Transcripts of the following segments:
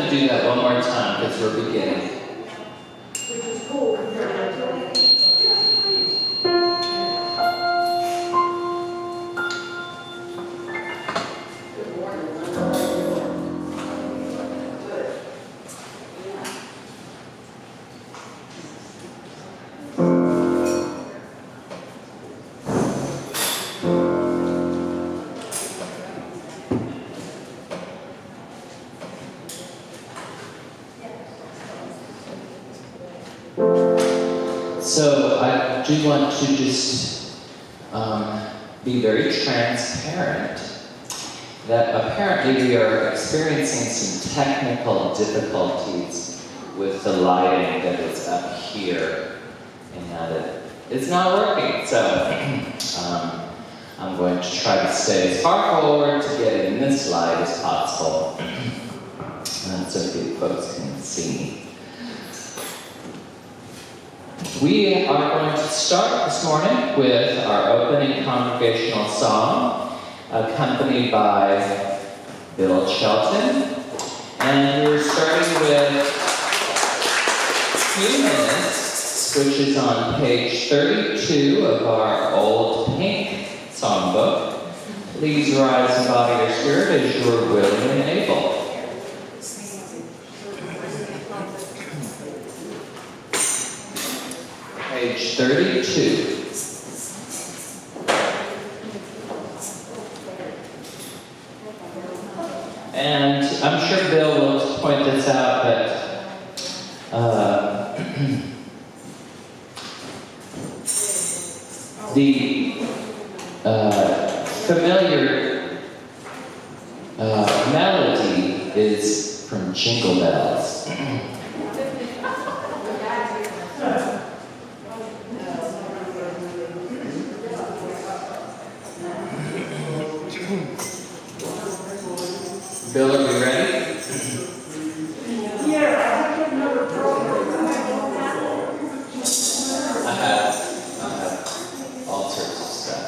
going to do that one more time because we're beginning. Which is cool compared to So I do want to just be very transparent that apparently we are experiencing some technical difficulties with the lighting that is up here, and that it's not working. So I'm going to try to stay as far forward to get in this light as possible, so you folks can see me. We are going to start this morning with our opening congregational song, accompanied by Bill Shelton. And we're starting with 2 minutes, which is on page 32 of our old pink songbook. Please rise and body your spirit as you are willing and able. Page 32. And I'm sure Bill will point this out, but the familiar melody is from Jingle Bells. Bill, are we ready? yeah, I have another program. I have all sorts of stuff.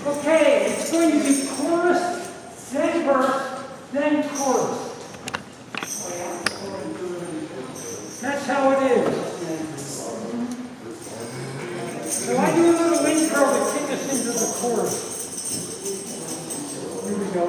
Okay, it's going to be chorus, then verse, then chorus. That's how it is. So I do a little intro to kick us into the chorus. Here we go.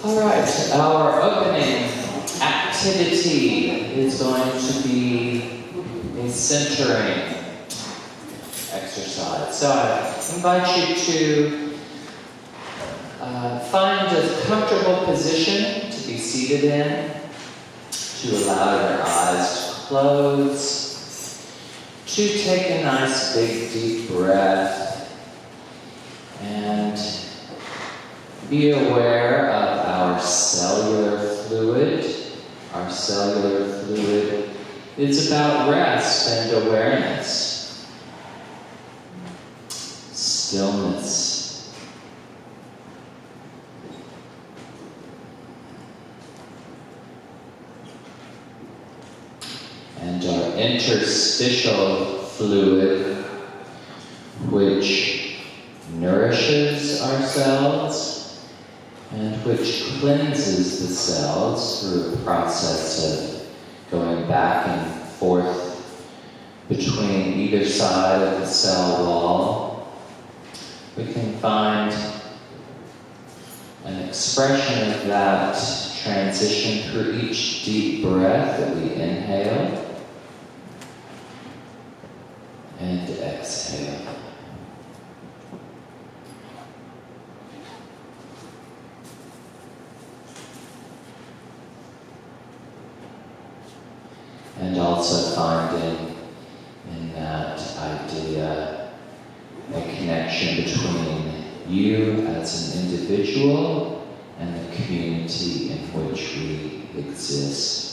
All right, our opening activity is going to be a centering exercise. So I invite you to find a comfortable position to be seated in, to allow your eyes to close, to take a nice big deep breath and be aware of our cellular fluid. Our cellular fluid is about rest and awareness, stillness. And our interstitial fluid, which nourishes our cells and which cleanses the cells through a process of going back and forth between either side of the cell wall. We can find an expression of that transition through each deep breath that we inhale and exhale. And also finding in that idea a connection between you as an individual and the community in which we exist.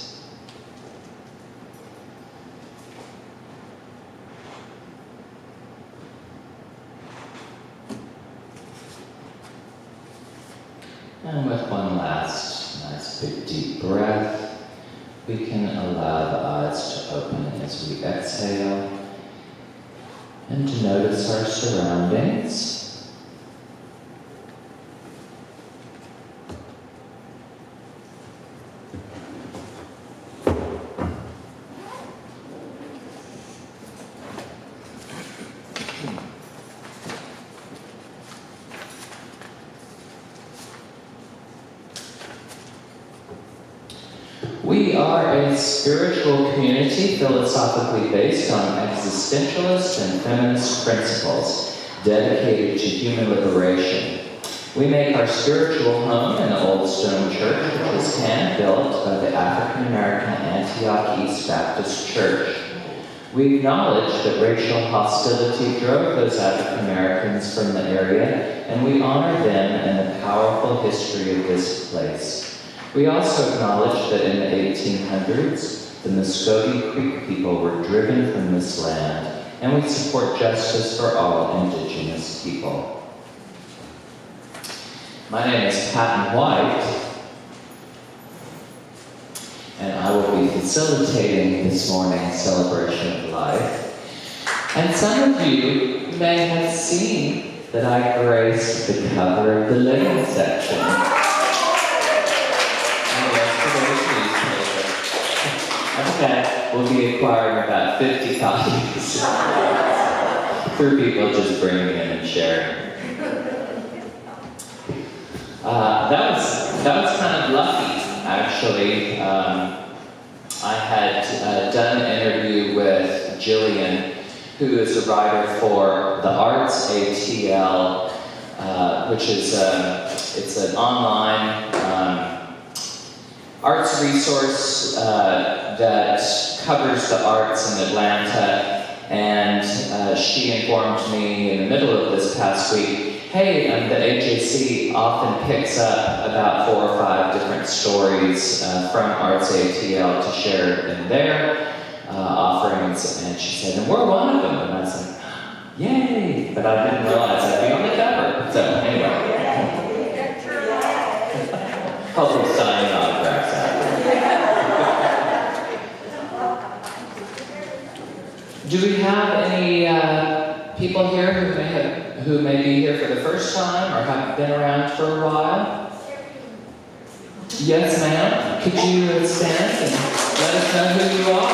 And with one last nice big deep breath, we can allow the eyes to open as we exhale and to notice our surroundings. We are a spiritual community philosophically based on existentialist and feminist principles dedicated to human liberation. We make our spiritual home in the old stone church, which was hand-built by the African American Antioch East Baptist Church. We acknowledge that racial hostility drove those African Americans from the area, and we honor them and the powerful history of this place. We also acknowledge that in the 1800s, the Muscogee Creek people were driven from this land, and we support justice for all Indigenous people. My name is Patton White, and I will be facilitating this morning's celebration of life. And some of you may have seen that I graced the cover of the living section. Okay, we'll be acquiring about 50 copies for people just bringing in and sharing. That was kind of lucky, actually. I had done an interview with Jillian, who is a writer for the Arts ATL, which is it's an online arts resource that covers the arts in Atlanta, and she informed me in the middle of this past week, hey, the AJC often picks up about 4 or 5 different stories from Arts ATL to share in their offerings, and she said, and we're one of them, and I was like, yay, but I didn't realize I'd be on the cover, so anyway. Hopefully signing autographs after. Do we have any people here who may be here for the first time or have been around for a while? Yes, ma'am. Could you stand and let us know who you are?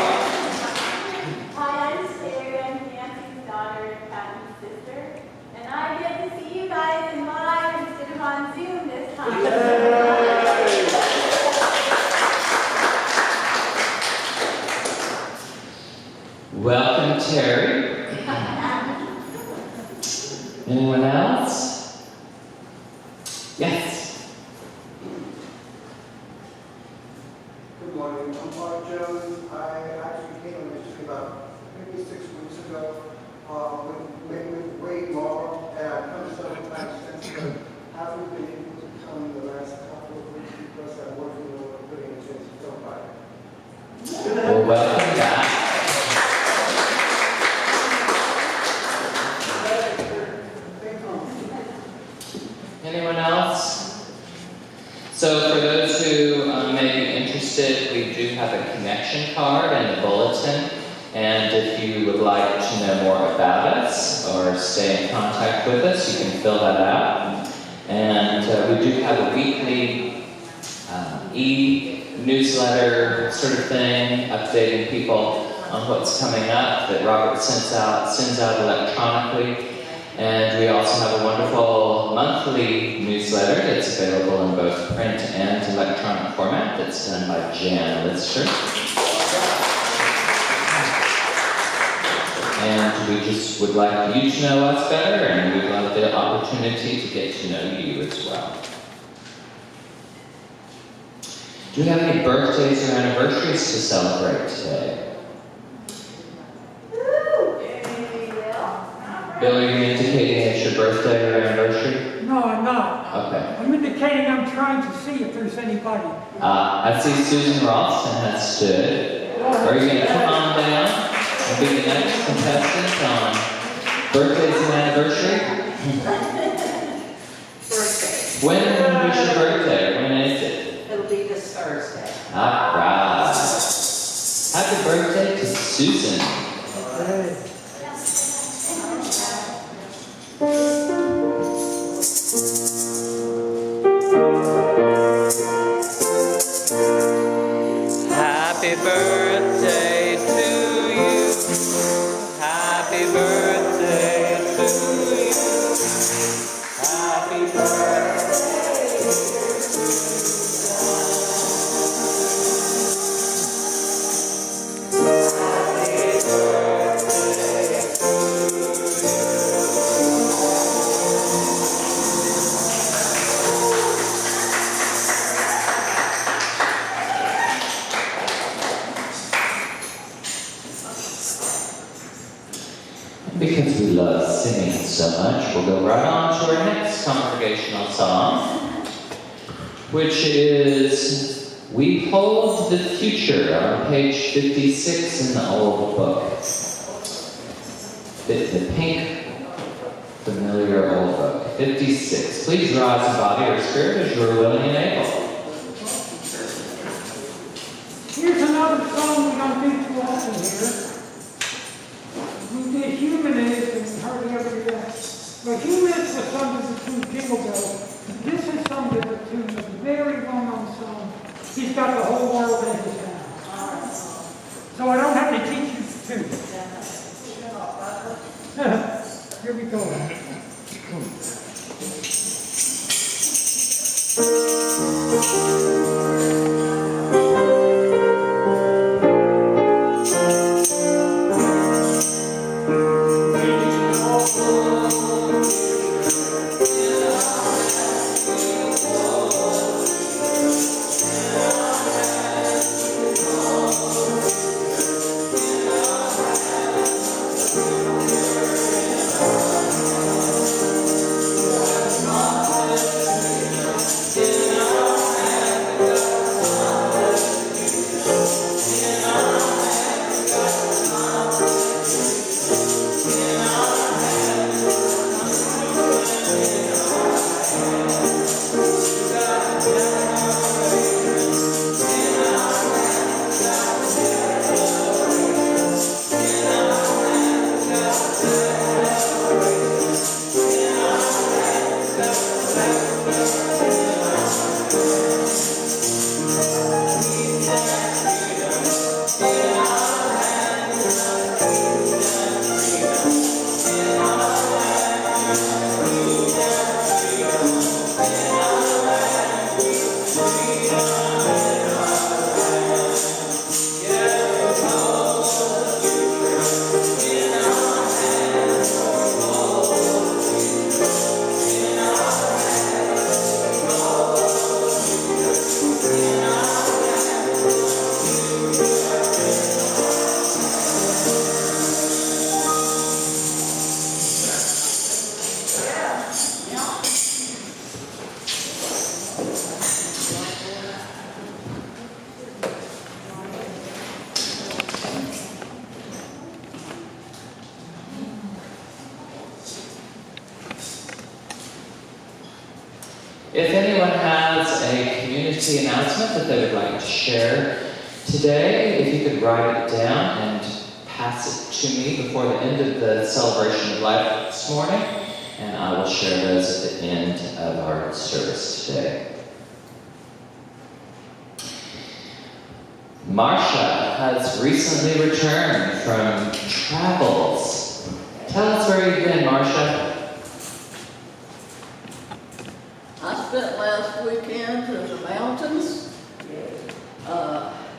Hi, I'm Sherry. I'm Nancy's daughter and Patton's sister. And I get to see you guys in live instead of on Zoom this time. Welcome, Terry. Anyone else? Yes. Good morning. I'm Mark Jones. I actually came on this about maybe 6 weeks ago. ago, with Wade Law, and I've come several times since, but haven't been able to come the last couple of weeks because I'm working on putting a chance to film by. Well, welcome back. Anyone else? So for those who may be interested, we do have a connection card in the bulletin. And if you would like to know more about us or stay in contact with us, you can fill that out. And we do have a weekly e-newsletter sort of thing, updating people on what's coming up that Robert sends out electronically. And we also have a wonderful monthly newsletter that's available in both print and electronic format that's done by Jan Lister. And we just would like you to know us better, and we'd love the opportunity to get to know you as well. Do you have any birthdays or anniversaries to celebrate today? Bill, are you indicating it's your birthday or anniversary? No, I'm not. Okay. I'm indicating I'm trying to see if there's anybody. I see Susan Ralston has stood. Are you going to come on down and be the next contestant on birthdays and anniversary? Birthday. When is your birthday? When is it? It'll be this Thursday. All right. Happy birthday to Susan. Hey. Happy birthday to you. Happy birthday to you. Happy birthday. Because we love singing so much, we'll go right on to our next congregational song, which is We Hold the Future on page 56 in the old book. The pink, familiar old book, 56. Please rise in body or spirit as you are willing and able. Here's another song we don't do too often here. We did Humanist and we hardly ever do that. But Humanist was sung to the tune Jingle Bell. This is sung to the tune of a very well-known song. He's got the whole world in his hands. So I don't have to teach you the tune. Here we go. If anyone has a community announcement that they would like to share today, if you could write it down and pass it to me before the end of the celebration of life this morning, and I will share those at the end of our service today. Marcia has recently returned from travels. Tell us where you've been, Marcia. I spent last weekend in the mountains.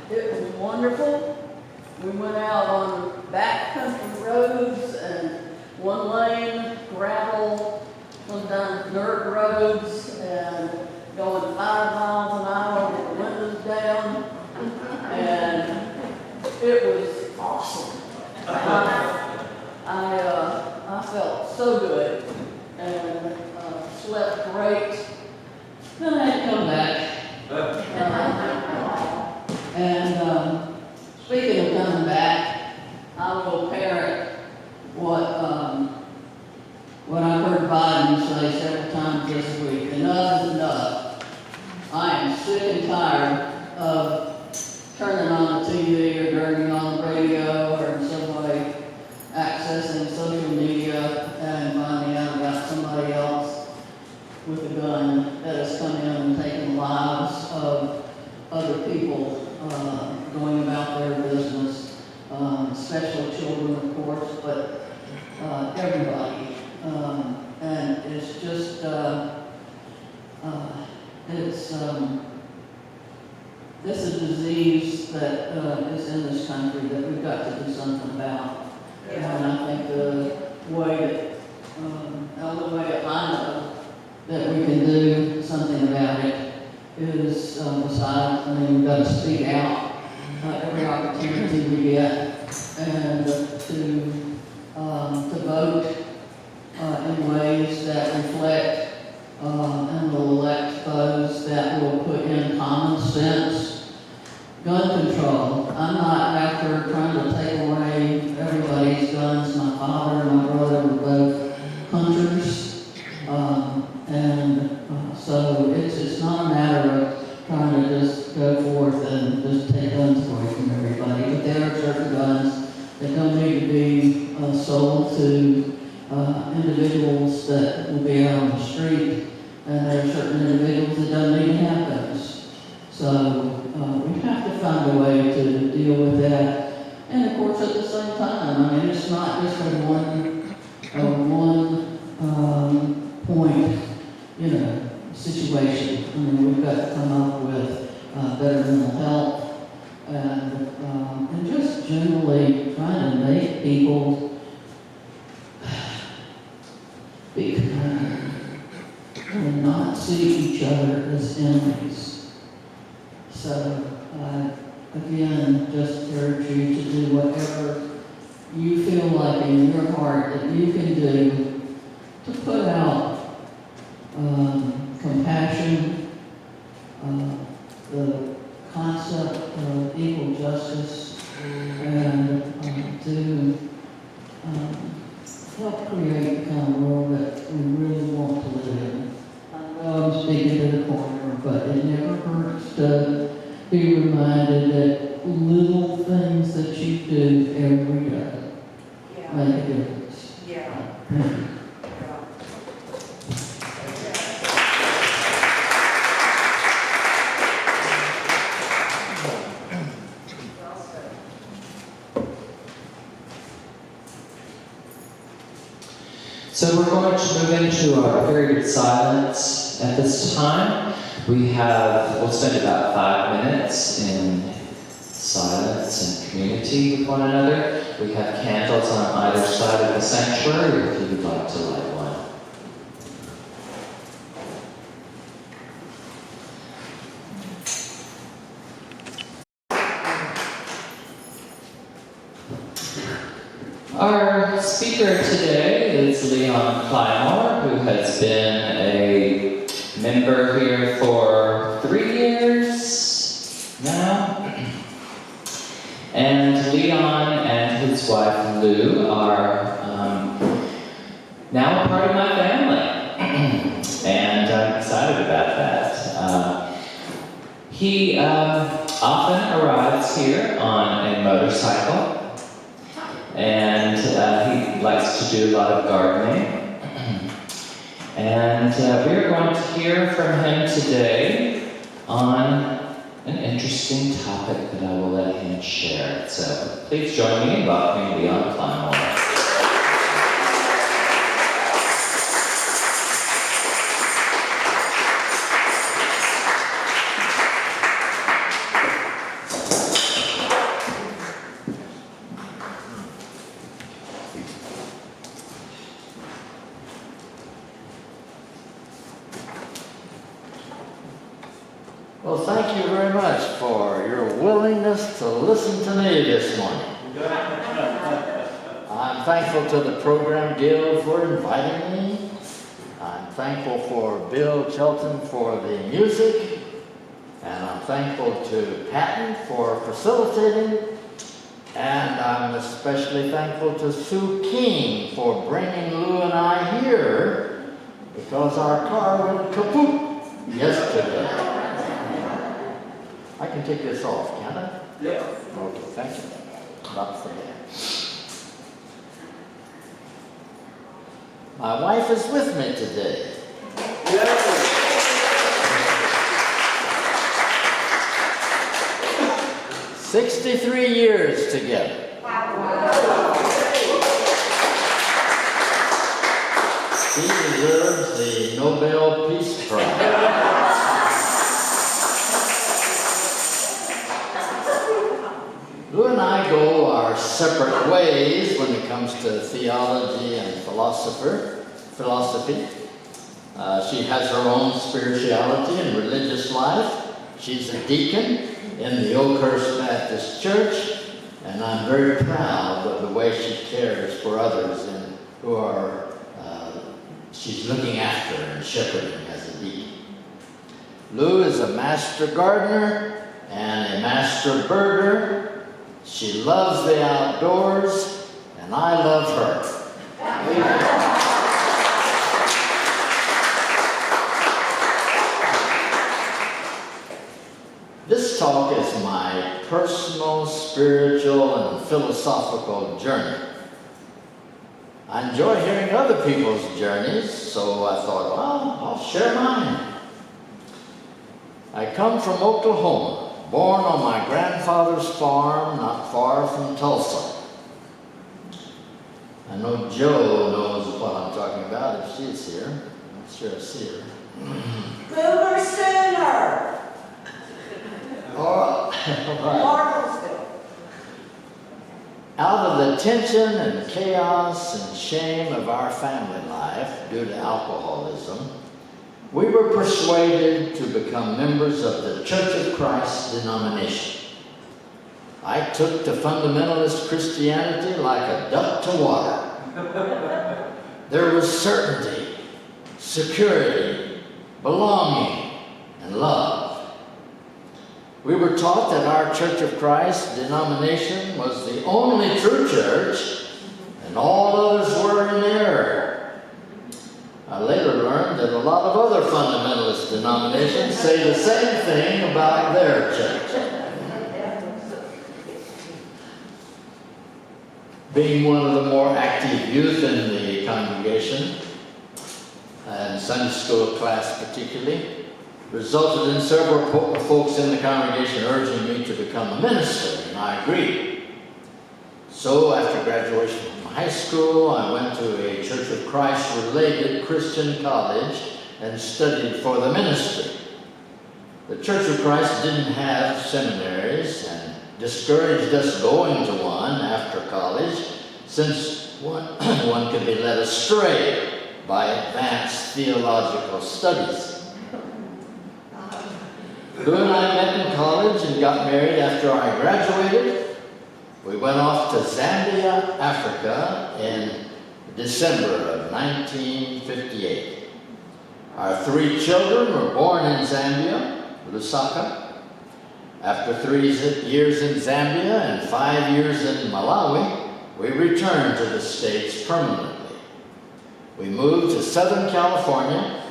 It was wonderful. We went out on backcountry roads and one lane gravel, went down dirt roads and going 5 miles an hour with the windows down. And it was awesome. I felt so good and slept great. Then I had to come back. Speaking of coming back, I will parrot what I've heard Biden say several times this week. Enough is enough. I am sick and tired of turning on the TV or turning on the radio or in some way accessing social media and finding out about somebody else with a gun that has come in and taken the lives of other people going about their business, especially children, of course, but everybody. And it's just, this is a disease that is in this country that we've got to do something about. Yeah. And I think the only way I know that we can do something about it is besides, we've got to speak out every opportunity we get and to vote in ways that reflect and will elect those that will put in common sense gun control. I'm not after trying to take away everybody's guns. My father and my brother were both hunters. So it's not a matter of trying to just go forth and just take guns away from everybody. But there are certain guns that don't need to be sold to individuals that will be out on the street. And there are certain individuals that don't need to have guns. So we have to find a way to deal with that. And of course at the same time, I mean, it's not just a one point, situation. I mean, we've got to come up with better mental health and just generally trying to make people be kind and not see each other as enemies. So, again, just urge you to do whatever you feel like in your heart that you can do to put out compassion, the concept of equal justice, and to help create the kind of world that we really want to live in. I know I'm speaking to the corner, but it never hurts to be reminded that little things that you do every day make a difference. Yeah. So we're going to move into our period of silence at this time. We'll spend about 5 minutes in silence and community with one another. We have candles on either side of the sanctuary if you would like to light one. Our speaker today is Leon Clymore, who has been a member here for 3 years now. And Leon and his wife Lou are now a part of my family. And I'm excited about He often arrives here on a motorcycle, and he likes to do a lot of gardening. And we are going to hear from him today on an interesting topic that I will let him share. So please join me in welcoming Leon Clymore. Well, thank you very much for your willingness to listen to me this morning. I'm thankful to the Program Guild for inviting me. I'm thankful for Bill Chelton for the music. And I'm thankful to Patton for facilitating. And I'm especially thankful to Sue King for bringing Lou and I here because our car went kaput yesterday. I can take this off, can I? Yeah. Okay, thank you. Not for that. My wife is with me today. Yeah. 63 years together. She deserves the Nobel Peace Prize. Lou and I go our separate ways when it comes to theology and philosophy. She has her own spirituality and religious life. She's a deacon in the Oakhurst Baptist Church, and I'm very proud of the way she cares for others and who are she's looking after and shepherding as a deacon. Lou is a master gardener and a master birder. She loves the outdoors, and I love her. This talk is my personal, spiritual, and philosophical journey. I enjoy hearing other people's journeys, so I thought, well, I'll share mine. I come from Oklahoma. Born on my grandfather's farm not far from Tulsa. I know Joe knows what I'm talking about if she's here. I'm not sure I see her. Boomer Sooner! Oh, Marblesville. out of the tension and chaos and shame of our family life due to alcoholism, we were persuaded to become members of the Church of Christ denomination. I took to fundamentalist Christianity like a duck to water. There was certainty, security, belonging, and love. We were taught that our Church of Christ denomination was the only true church, and all others were in error. I later learned that a lot of other fundamentalist denominations say the same thing about their church. Being one of the more active youth in the congregation, and Sunday school class particularly, resulted in several folks in the congregation urging me to become a minister, and I agreed. So after graduation from high school, I went to a Church of Christ-related Christian college and studied for the ministry. The Church of Christ didn't have seminaries and discouraged us going to one after college, since one could be led astray by advanced theological studies. Lou and I met in college and got married after I graduated. We went off to Zambia, Africa in December of 1958. Our 3 children were born in Zambia, Lusaka. After 3 years in Zambia and 5 years in Malawi, we returned to the States permanently. We moved to Southern California,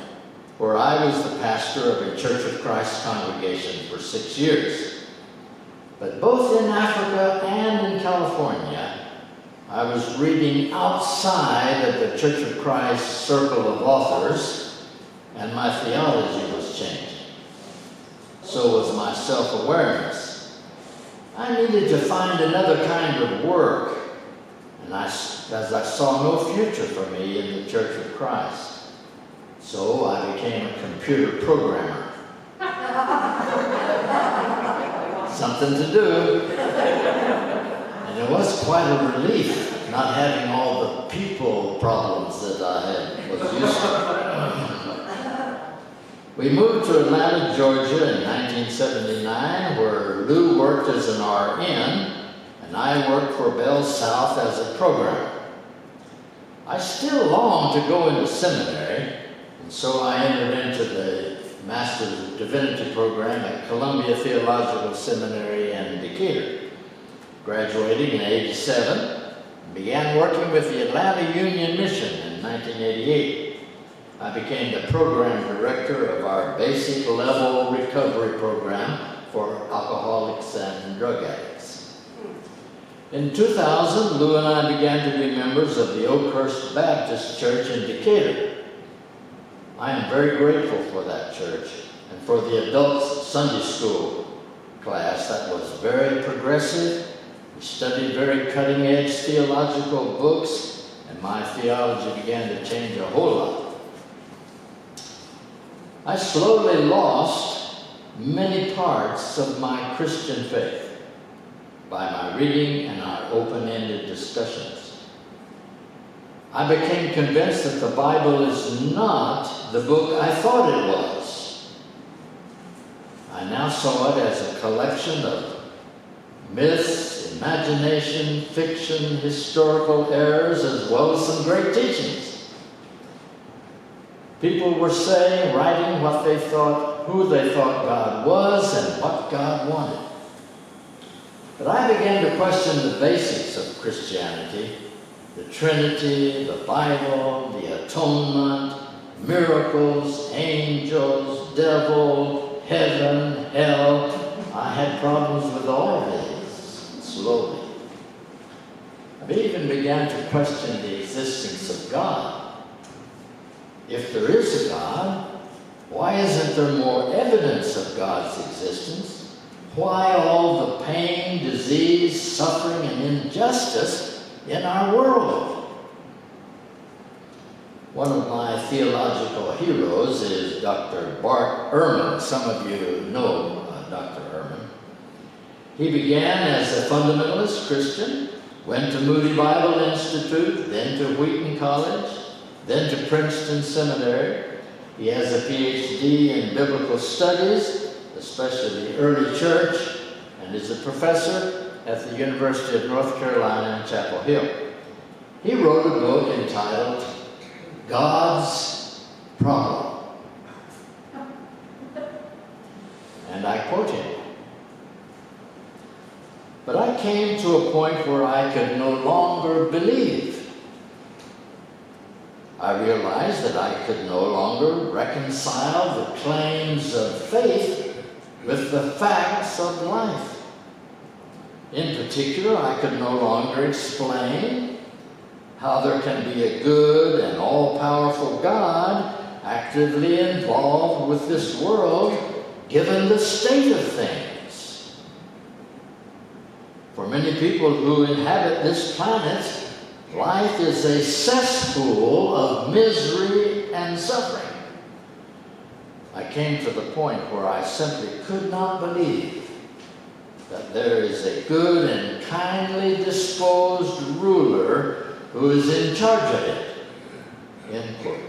where I was the pastor of a Church of Christ congregation for 6 years. But both in Africa and in California, I was reading outside of the Church of Christ circle of authors, and my theology was changing. So was my self-awareness. I needed to find another kind of work, and as I saw no future for me in the Church of Christ. So I became a computer programmer. Something to do. And it was quite a relief not having all the people problems that I was used to. We moved to Atlanta, Georgia in 1979, where Lou worked as an RN, and I worked for Bell South as a programmer. I still longed to go into seminary, and so I entered into the Master's of Divinity program at Columbia Theological Seminary in Decatur. Graduating in '87, began working with the Atlanta Union Mission in 1988. I became the program director of our basic level recovery program for alcoholics and drug addicts. In 2000, Lou and I began to be members of the Oakhurst Baptist Church in Decatur. I am very grateful for that church and for the adults Sunday school class that was very progressive. We studied very cutting-edge theological books, and my theology began to change a whole lot. I slowly lost many parts of my Christian faith by my reading and our open-ended discussions. I became convinced that the Bible is not the book I thought it was. I now saw it as a collection of myths, imagination, fiction, historical errors, as well as some great teachings. People were saying, writing what they thought, who they thought God was, and what God wanted. But I began to question the basics of Christianity: the Trinity, the Bible, the atonement, miracles, angels, devil, heaven, hell. I had problems with all of these, slowly. I even began to question the existence of God. If there is a God, why isn't there more evidence of God's existence? Why all the pain, disease, suffering, and injustice in our world? One of my theological heroes is Dr. Bart Ehrman. Some of you know Dr. Ehrman. He began as a fundamentalist Christian, went to Moody Bible Institute, then to Wheaton College, then to Princeton Seminary. He has a PhD in biblical studies, especially the early church, and is a professor at the University of North Carolina in Chapel Hill. He wrote a book entitled God's Problem. And I quote him. But I came to a point where I could no longer believe. I realized that I could no longer reconcile the claims of faith with the facts of life. In particular, I could no longer explain how there can be a good and all-powerful God actively involved with this world, given the state of things. For many people who inhabit this planet, life is a cesspool of misery and suffering. I came to the point where I simply could not believe that there is a good and kindly disposed ruler who is in charge of it. End quote.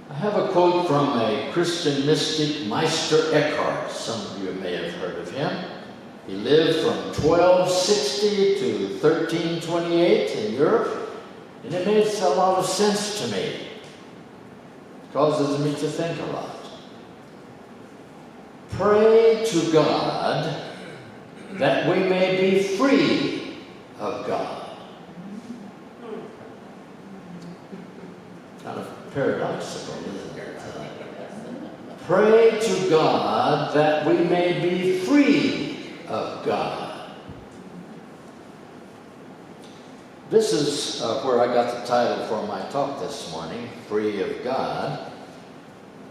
I have a quote from a Christian mystic, Meister Eckhart. Some of you may have heard of him. He lived from 1260 to 1328 in Europe, and it makes a lot of sense to me. It causes me to think a lot. Pray to God that we may be free of God. Now paradoxical, isn't it? Pray to God that we may be free of God. This is where I got the title for my talk this morning, Free of God.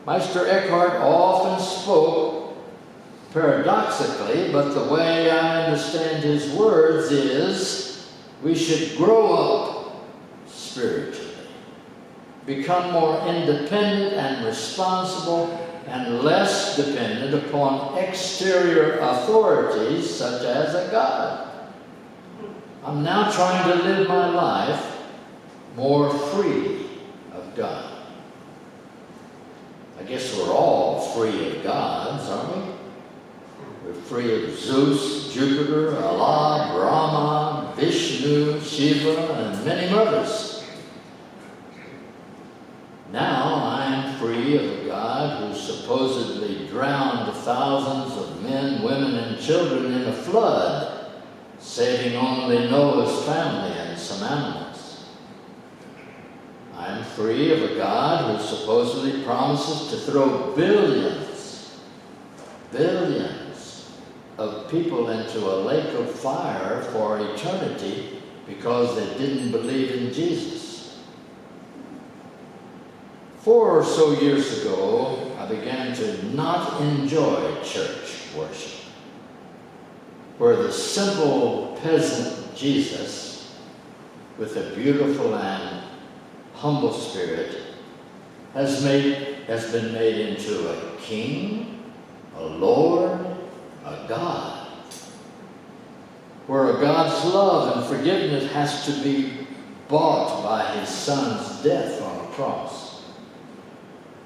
Meister Eckhart often spoke paradoxically, but the way I understand his words is we should grow up spiritually, become more independent and responsible and less dependent upon exterior authorities such as a God. I'm now trying to live my life more free of God. I guess we're all free of gods, aren't we? We're free of Zeus, Jupiter, Allah, Brahma, Vishnu, Shiva, and many others. Now I'm free of a God who supposedly drowned thousands of men, women, and children in a flood, saving only Noah's family and some animals. I'm free of a God who supposedly promises to throw billions of people into a lake of fire for eternity because they didn't believe in Jesus. 4 or so years ago, I began to not enjoy church worship, where the simple peasant Jesus, with a beautiful and humble spirit, has been made into a king, a lord, a God, where a God's love and forgiveness has to be bought by his son's death on a cross.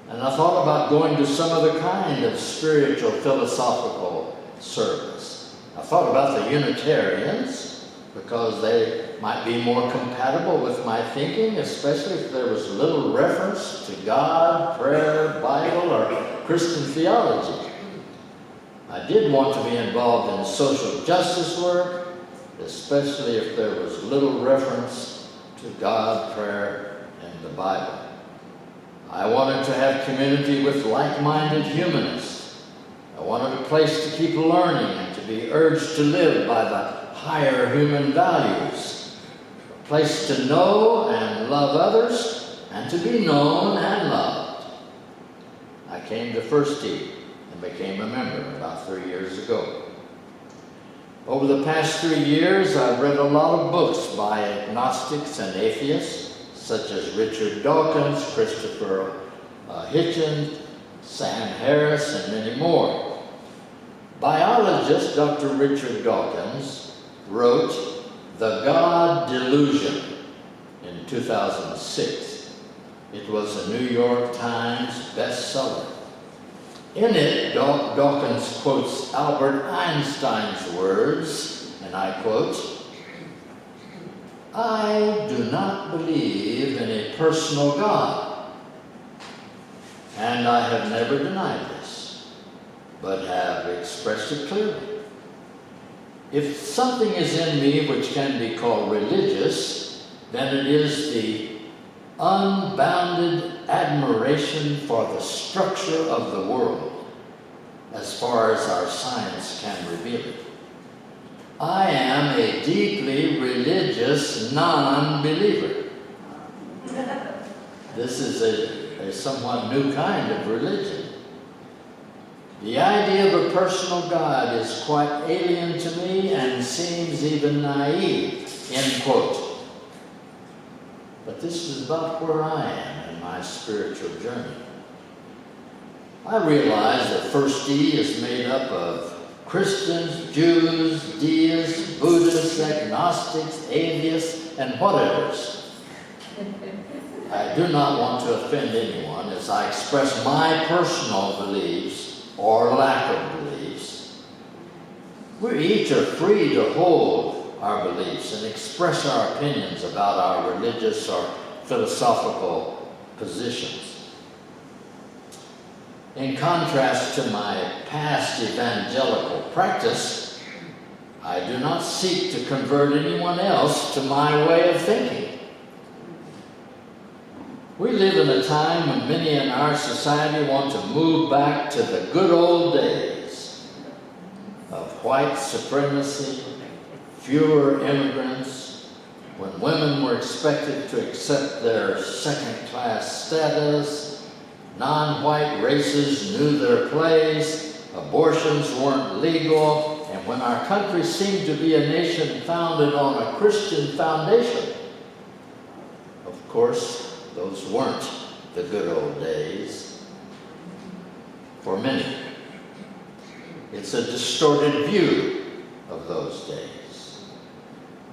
And I thought about going to some other kind of spiritual philosophical service. I thought about the Unitarians, because they might be more compatible with my thinking, especially if there was little reference to God, prayer, Bible, or Christian theology. I did want to be involved in social justice work, especially if there was little reference to God, prayer, and the Bible. I wanted to have community with like-minded humanists. I wanted a place to keep learning and to be urged to live by the higher human values. A place to know and love others and to be known and loved. I came to First Tee and became a member about 3 years ago. Over the past 3 years, I've read a lot of books by agnostics and atheists, such as Richard Dawkins, Christopher Hitchens, Sam Harris, and many more. Biologist Dr. Richard Dawkins wrote The God Delusion in 2006. It was a New York Times bestseller. In it, Dawkins quotes Albert Einstein's words, and I quote, "I do not believe in a personal God, and I have never denied this, but have expressed it clearly. If something is in me which can be called religious, then it is the unbounded admiration for the structure of the world, as far as our science can reveal it. I am a deeply religious non-believer." This is a somewhat new kind of religion. The idea of a personal God is quite alien to me and seems even naive, end quote. But this is about where I am in my spiritual journey. I realize that First Tee is made up of Christians, Jews, deists, Buddhists, agnostics, atheists, and whatevers. I do not want to offend anyone as I express my personal beliefs or lack of beliefs. We each are free to hold our beliefs and express our opinions about our religious or philosophical positions. In contrast to my past evangelical practice, I do not seek to convert anyone else to my way of thinking. We live in a time when many in our society want to move back to the good old days of white supremacy, fewer immigrants, when women were expected to accept their second-class status, non-white races knew their place, abortions weren't legal, and when our country seemed to be a nation founded on a Christian foundation. Of course, those weren't the good old days for many. It's a distorted view of those days.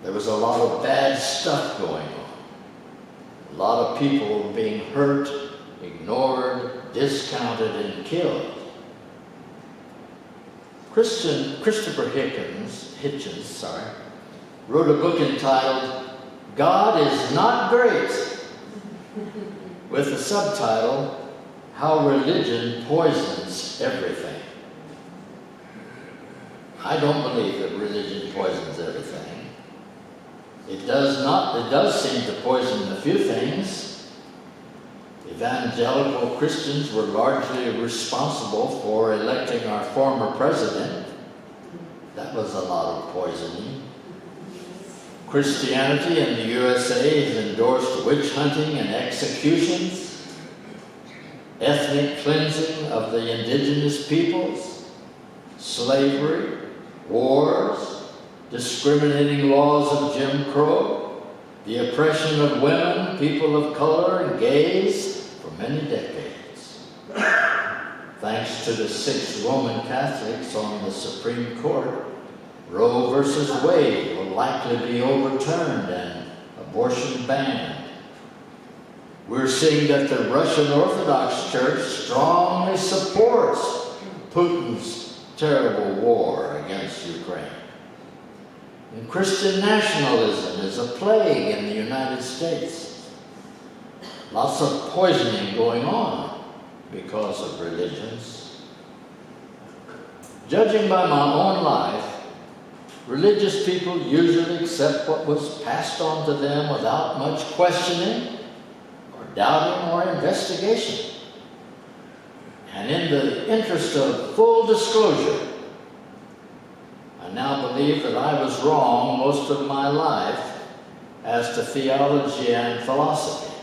There was a lot of bad stuff going on. A lot of people were being hurt, ignored, discounted, and killed. Christopher Hitchens wrote a book entitled God is Not Great, with the subtitle, How Religion Poisons Everything. I don't believe that religion poisons everything. It does seem to poison a few things. Evangelical Christians were largely responsible for electing our former president. That was a lot of poisoning. Christianity in the USA has endorsed witch hunting and executions, ethnic cleansing of the indigenous peoples, slavery, wars, discriminating laws of Jim Crow, the oppression of women, people of color, and gays for many decades. Thanks to the 6 Roman Catholics on the Supreme Court, Roe versus Wade will likely be overturned and abortion banned. We're seeing that the Russian Orthodox Church strongly supports Putin's terrible war against Ukraine. And Christian nationalism is a plague in the United States. Lots of poisoning going on because of religions. Judging by my own life, religious people usually accept what was passed on to them without much questioning or doubting or investigation. And in the interest of full disclosure, I now believe that I was wrong most of my life as to theology and philosophy.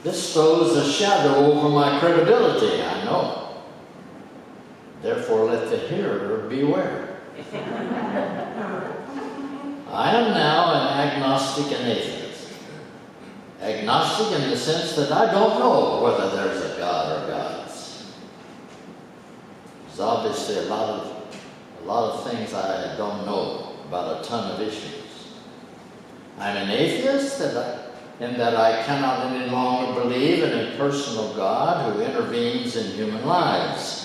This throws a shadow over my credibility, I know. Therefore, let the hearer beware. I am now an agnostic and atheist. Agnostic in the sense that I don't know whether there's a God or gods. There's obviously a lot of things I don't know about a ton of issues. I'm an atheist in that I cannot any longer believe in a personal God who intervenes in human lives.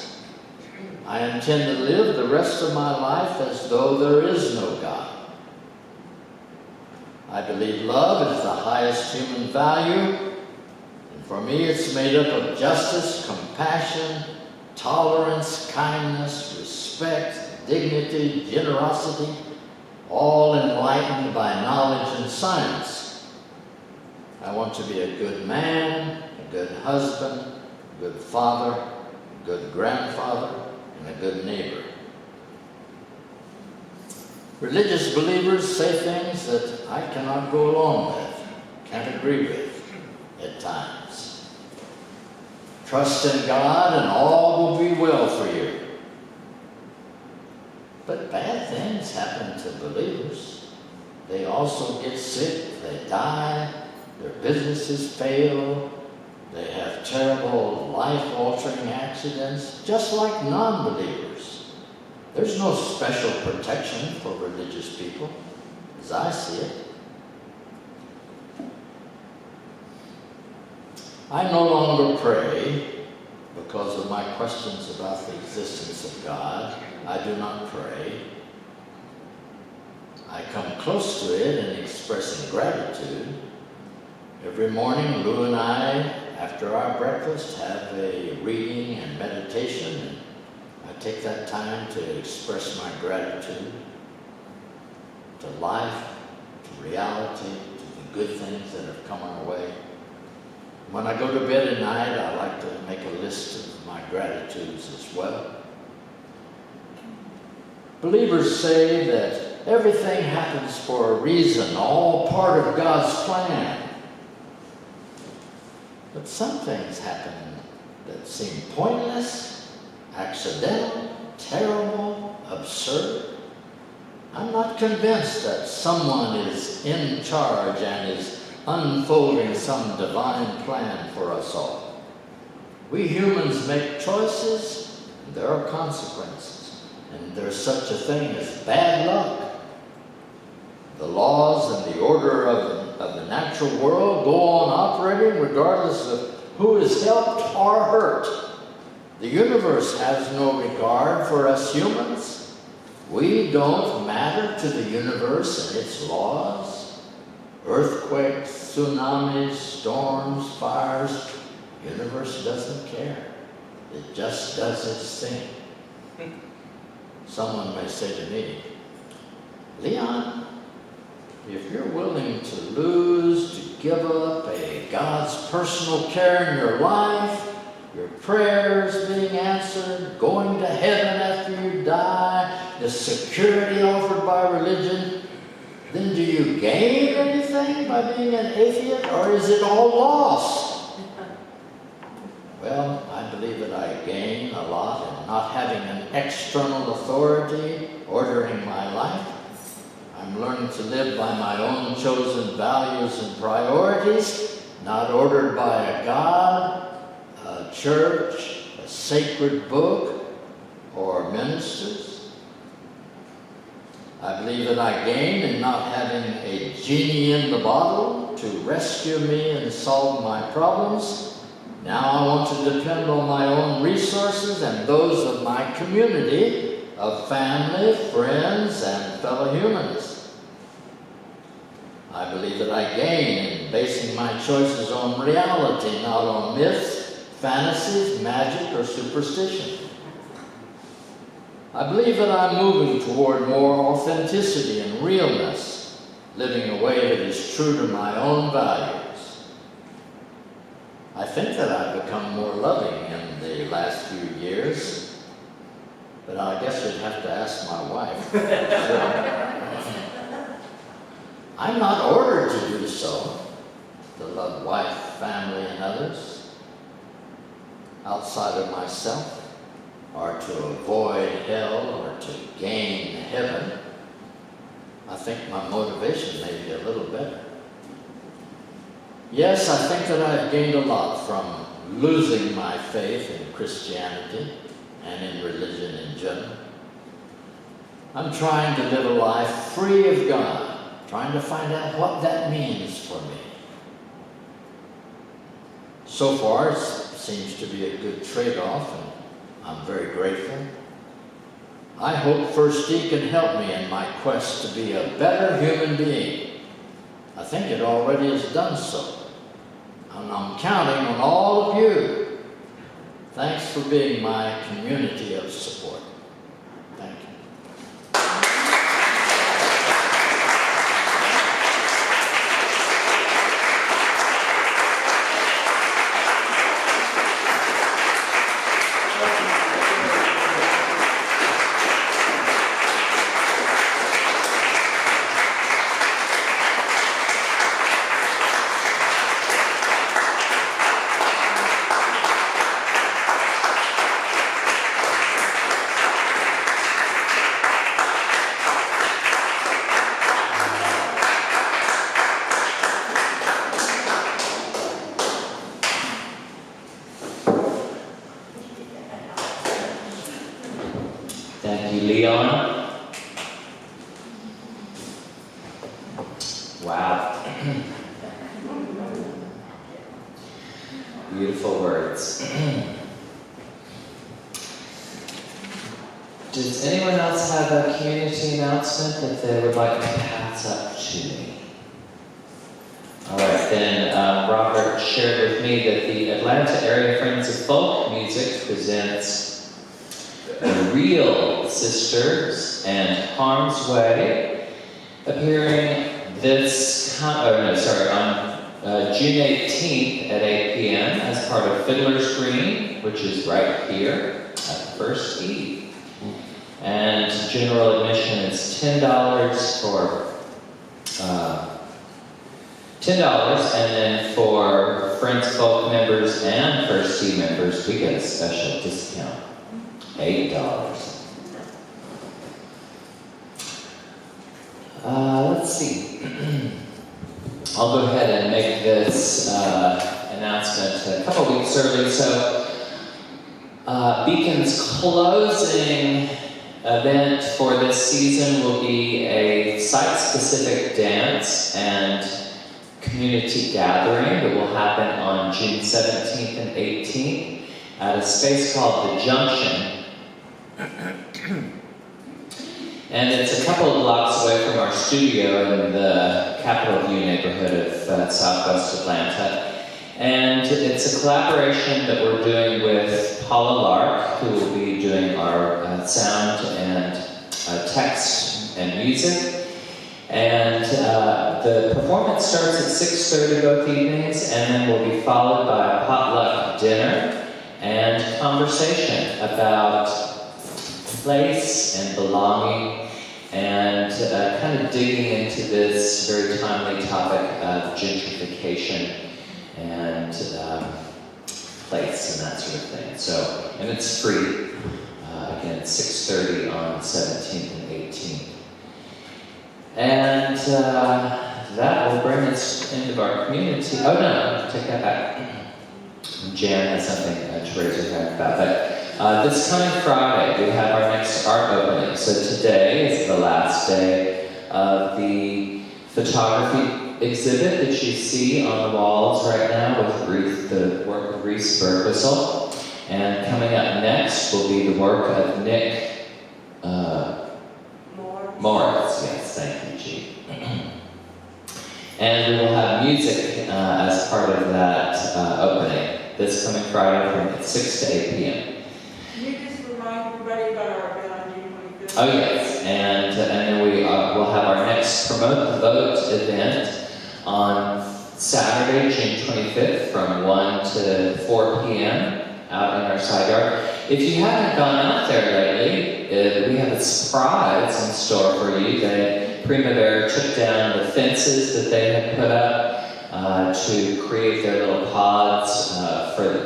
I intend to live the rest of my life as though there is no God. I believe love is the highest human value, and for me it's made up of justice, compassion, tolerance, kindness, respect, dignity, generosity, all enlightened by knowledge and science. I want to be a good man, a good husband, a good father, a good grandfather, and a good neighbor. Religious believers say things that I cannot go along with, can't agree with at times. Trust in God and all will be well for you. But bad things happen to believers. They also get sick, they die, their businesses fail, they have terrible life-altering accidents, just like non-believers. There's no special protection for religious people, as I see it. I no longer pray because of my questions about the existence of God. I do not pray. I come close to it in expressing gratitude. Every morning, Lou and I, after our breakfast, have a reading and meditation, and I take that time to express my gratitude to life, to reality, to the good things that have come our way. When I go to bed at night, I like to make a list of my gratitudes as well. Believers say that everything happens for a reason, all part of God's plan. But some things happen that seem pointless, accidental, terrible, absurd. I'm not convinced that someone is in charge and is unfolding some divine plan for us all. We humans make choices, and there are consequences, and there's such a thing as bad luck. The laws and the order of the natural world go on operating regardless of who is helped or hurt. The universe has no regard for us humans. We don't matter to the universe and its laws. Earthquakes, tsunamis, storms, fires, the universe doesn't care. It just does its thing. Someone may say to me, Leon, if you're willing to lose, to give up God's personal care in your life, your prayers being answered, going to heaven after you die, the security offered by religion, then do you gain anything by being an atheist, or is it all lost? Well, I believe that I gain a lot in not having an external authority ordering my life. I'm learning to live by my own chosen values and priorities, not ordered by a God, a church, a sacred book, or ministers. I believe that I gain in not having a genie in the bottle to rescue me and solve my problems. Now I want to depend on my own resources and those of my community of family, friends, and fellow humans. I believe that I gain in basing my choices on reality, not on myths, fantasies, magic, or superstition. I believe that I'm moving toward more authenticity and realness, living a way that is true to my own values. I think that I've become more loving in the last few years, but I guess you'd have to ask my wife. I'm not ordered to do so, to love wife, family, and others outside of myself, or to avoid hell, or to gain heaven. I think my motivation may be a little better. Yes, I think that I've gained a lot from losing my faith in Christianity and in religion in general. I'm trying to live a life free of God, trying to find out what that means for me. So far, it seems to be a good trade-off, and I'm very grateful. I hope First D can help me in my quest to be a better human being. I think it already has done so. And I'm counting on all of you. Thanks for being my community of support. Thank you. Thank you, Leon. Wow. Beautiful words. Does anyone else have a community announcement that they would like to pass up to me? All right, then Robert shared with me that the Atlanta Area Friends of Folk Music presents The Real Sisters and Harm's Way, appearing on June 18th at 8 p.m. as part of Fiddler's Green, which is right here at the First Eve. And general admission is $10 for $10, and then for Friends Folk members and First Eve members, we get a special discount, $8. Let's see. I'll go ahead and make this announcement a couple weeks early. So, Beacon's closing event for this season will be a site-specific dance and community gathering that will happen on June 17th and 18th at a space called The Junction. And it's a couple of blocks away from our studio in the Capitol View neighborhood of Southwest Atlanta. And it's a collaboration that we're doing with Paula Lark, who will be doing our sound and text and music. And the performance starts at 6:30 both evenings, and then will be followed by a potluck dinner and conversation about place and belonging, and kind of digging into this very timely topic of gentrification and place and that sort of thing. So, and it's free. Again, 6:30 on 17th and 18th. And that will bring us into our community. Oh no, take that back. Jan has something to raise her hand about. But this coming Friday, we have our next art opening. So today is the last day of the photography exhibit that you see on the walls right now with the work of Reese Burkwhistle. And coming up next will be the work of Nick Morris. Yes, thank you, G. And we will have music as part of that opening this coming Friday from 6 to 8 p.m. Can you just remind everybody about our event on June 25th? Oh yes, and then we will have our next Promote the Vote event on Saturday, June 25th from 1 to 4 p.m. out in our side yard. If you haven't gone out there lately, we have a surprise in store for you. Primavera took down the fences that they had put up to create their little pods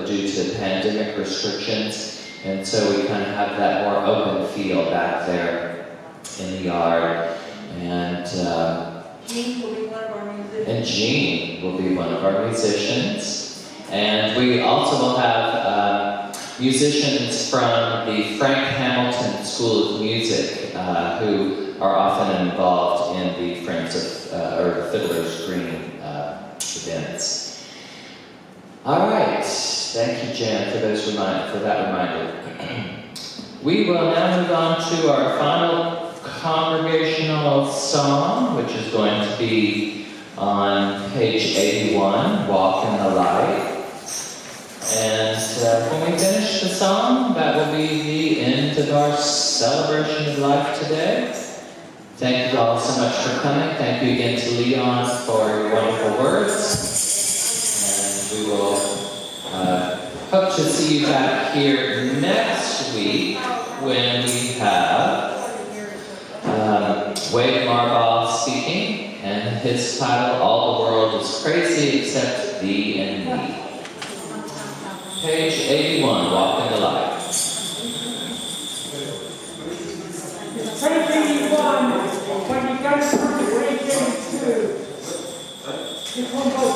due to pandemic restrictions. And so we kind of have that more open feel back there in the yard. And Jean will be one of our musicians. And Jean will be one of our musicians. And we also will have musicians from the Frank Hamilton School of Music who are often involved in the Friends of, or Fiddler's Green events. All right, thank you, Jan, for that reminder. We will now move on to our final congregational song, which is going to be on page 81, Walk in the Light. And when we finish the song, that will be the end of our celebration of life today. Thank you all so much for coming. Thank you again to Leon for your wonderful words. And we will hope to see you back here next week when we have Wade Marbaugh speaking, and his title, All the World is Crazy Except Thee and Me. Page 81, Walk in the Light. Page 81, when you go through page 82, this one goes